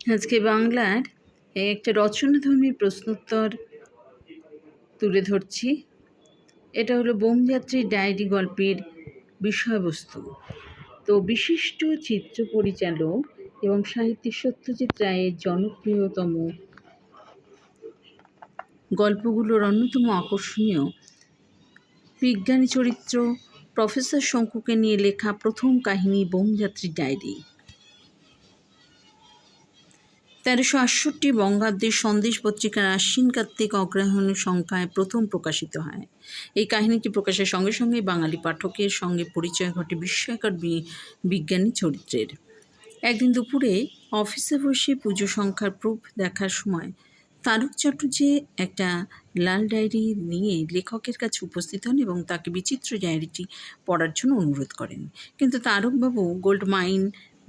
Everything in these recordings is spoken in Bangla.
আজকে বাংলার একটা রচনাধর্মী প্রশ্নোত্তর তুলে ধরছি। এটা হলো বোমযাত্রীর ডায়েরি গল্পের বিষয়বস্তু। তো বিশিষ্ট চিত্র পরিচালক এবং সাহিত্যিক সত্যজিৎ রায়ের জনপ্রিয়তম গল্পগুলোর অন্যতম আকর্ষণীয় বিজ্ঞানী চরিত্র প্রফেসর শঙ্কুকে নিয়ে লেখা প্রথম কাহিনী বোমযাত্রীর ডায়েরি। 1368 বঙ্গাব্দের সন্দেশ পত্রিকার আশ্বিন কার্তিক অগ্রহায়ণ সংখ্যায় প্রথম প্রকাশিত হয়। এই কাহিনীটি প্রকাশের সঙ্গে সঙ্গে বাঙালি পাঠকের সঙ্গে পরিচয় ঘটে বিস্ময়কর বিজ্ঞানী চরিত্রের। একদিন দুপুরে অফিসে বসে পুজো সংখ্যার প্রুফ দেখার সময় তারক চট্টোপাধ্যায় একটা লাল ডায়েরি নিয়ে লেখকের কাছে উপস্থিত হন এবং তাকে বিচিত্র ডায়েরিটি পড়ার জন্য অনুরোধ করেন। কিন্তু তারকবাবু গোল্ড মাইন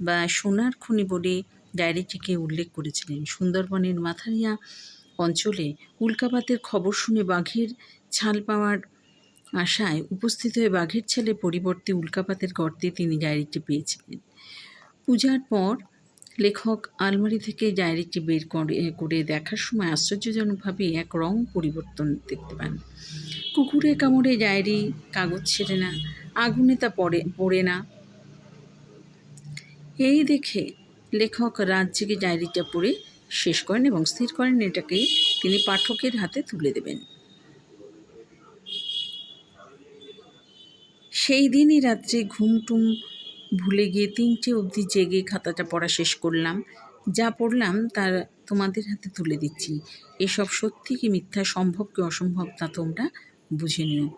বা সোনার খনি বলে ডায়েরিটিকে উল্লেখ করেছিলেন। সুন্দরবনের মাথারিয়া অঞ্চলে উল্কাপাতের খবর শুনে বাঘের ছাল পাওয়ার আশায় উপস্থিত হয়ে বাঘের ছালের পরিবর্তে উল্কাপাতের গর্তে তিনি ডায়েরিটি পেয়েছিলেন। পূজার পর লেখক আলমারি থেকে ডায়েরিটি বের করে দেখার সময় আশ্চর্যজনকভাবে এক রং পরিবর্তন দেখতে পান। কুকুরের কামড়ে ডায়েরি কাগজ ছেড়ে না, আগুনে তা পড়ে না। এই দেখে লেখক রাত জেগে ডায়েরিটা পড়ে শেষ করেন এবং স্থির করেন এটাকে তিনি পাঠকের হাতে তুলে দেবেন। সেই দিনই রাত্রে ঘুমটুম ভুলে গিয়ে 3টে অবধি জেগে খাতাটা পড়া শেষ করলাম। যা পড়লাম তার তোমাদের হাতে তুলে দিচ্ছি। এসব সত্যি কি মিথ্যা, সম্ভব কি অসম্ভব, তা তোমরা বুঝে নিও।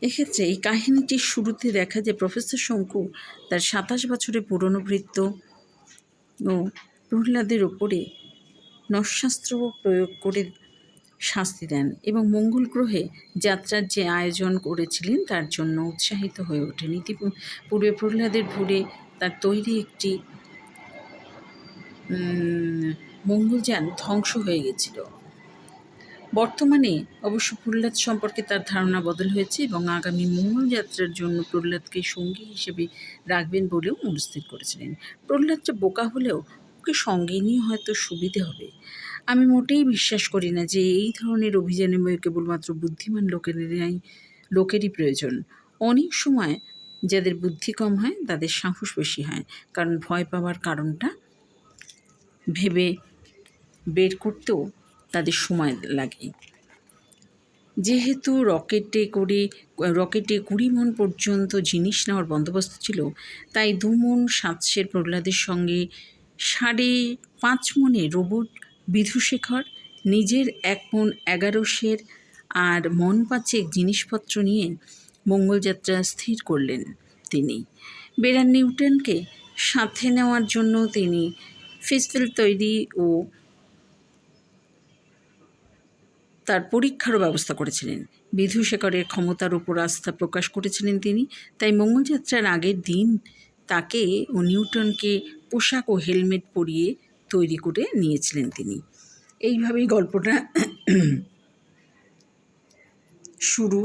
এক্ষেত্রে এই কাহিনীটির শুরুতে দেখা যায় প্রফেসর শঙ্কু তার 27 বছরের পুরনো ভৃত্য ও প্রহ্লাদের ওপরে নরশাস্ত্র প্রয়োগ করে শাস্তি দেন এবং মঙ্গল গ্রহে যাত্রার যে আয়োজন করেছিলেন তার জন্য উৎসাহিত হয়ে ওঠেন। ইতিপূর্বে প্রহ্লাদের ভুলে তার তৈরি একটি মঙ্গলযান ধ্বংস হয়ে গেছিল। বর্তমানে অবশ্য প্রহ্লাদ সম্পর্কে তার ধারণা বদল হয়েছে এবং আগামী মঙ্গল যাত্রার জন্য প্রহ্লাদকে সঙ্গী হিসেবে রাখবেন বলেও মনস্থির করেছিলেন। প্রহ্লাদটা বোকা হলেও ওকে সঙ্গে নিয়ে হয়তো সুবিধে হবে। আমি মোটেই বিশ্বাস করি না যে এই ধরনের অভিযানে কেবলমাত্র বুদ্ধিমান লোকেরই প্রয়োজন। অনেক সময় যাদের বুদ্ধি কম হয় তাদের সাহস বেশি হয়, কারণ ভয় পাওয়ার কারণটা ভেবে বের করতেও তাদের সময় লাগে। যেহেতু রকেটে 20 মণ পর্যন্ত জিনিস নেওয়ার বন্দোবস্ত ছিল, তাই 2 মণ 7 সের প্রহ্লাদের সঙ্গে 5.5 মণের রোবট বিধুশেখর, নিজের 1 মণ 11 সের আর মণ 5 জিনিসপত্র নিয়ে মঙ্গলযাত্রা স্থির করলেন তিনি। বেড়ার নিউটনকে সাথে নেওয়ার জন্য তিনি ফিসফিল তৈরি ও তার পরীক্ষারও ব্যবস্থা করেছিলেন। বিধুশেখরের ক্ষমতার উপর আস্থা প্রকাশ করেছিলেন তিনি, তাই মঙ্গলযাত্রার আগের দিন তাকে ও নিউটনকে পোশাক ও হেলমেট পরিয়ে তৈরি করে নিয়েছিলেন তিনি। এইভাবেই গল্পটা শুরু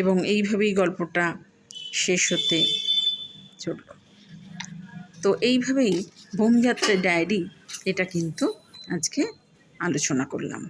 এবং এইভাবেই গল্পটা শেষ হতে চলল। তো এইভাবেই বোমযাত্রার ডায়েরি এটা কিন্তু আজকে আলোচনা করলাম।